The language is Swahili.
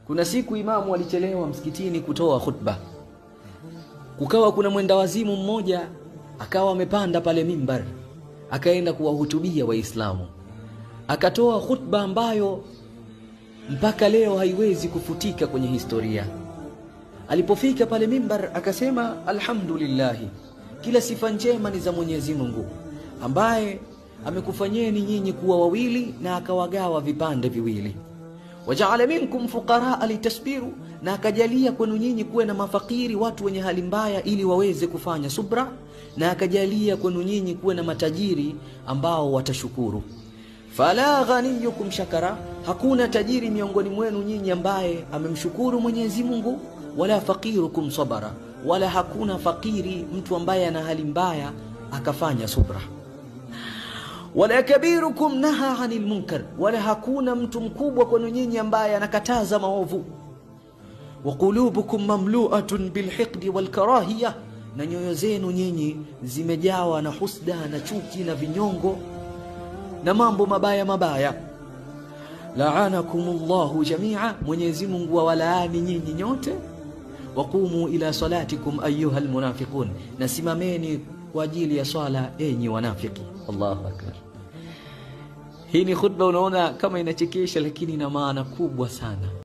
Kuna siku imamu alichelewa msikitini kutoa khutba. Kukawa kuna mwenda wazimu mmoja akawa amepanda pale mimbar, akaenda kuwahutubia Waislamu. Akatoa khutba ambayo mpaka leo haiwezi kufutika kwenye historia. Alipofika pale mimbar akasema, alhamdulillah, kila sifa njema ni za Mwenyezi Mungu ambaye amekufanyeni nyinyi kuwa wawili na akawagawa vipande viwili. Waja'ala minkum fuqaraa litasbiru, na akajalia kwenu nyinyi kuwe na mafakiri, watu wenye hali mbaya, ili waweze kufanya subra, na akajalia kwenu nyinyi kuwe na matajiri ambao watashukuru. Fala ghaniyukum shakara, hakuna tajiri miongoni mwenu nyinyi ambaye amemshukuru Mwenyezi Mungu, wala faqirukum sabara, wala hakuna fakiri, mtu ambaye ana hali mbaya akafanya subra. Wala kabirukum naha anil munkar, wala hakuna mtu mkubwa kwenu nyinyi ambaye anakataza maovu. Wa qulubukum mamlu'atun bilhiqdi walkarahiyah, na nyoyo zenu nyinyi zimejawa na husda na chuki na vinyongo na mambo mabaya mabaya. La'anakumullahu jami'a, Mwenyezi Mungu awalaani nyinyi nyote. Waqumu ila salatikum ayyuhal munafiqun, na simameni kwa ajili ya swala enyi wanafiki. Allahu akbar. Hii ni khutba unaona kama inachekesha, lakini ina maana kubwa sana.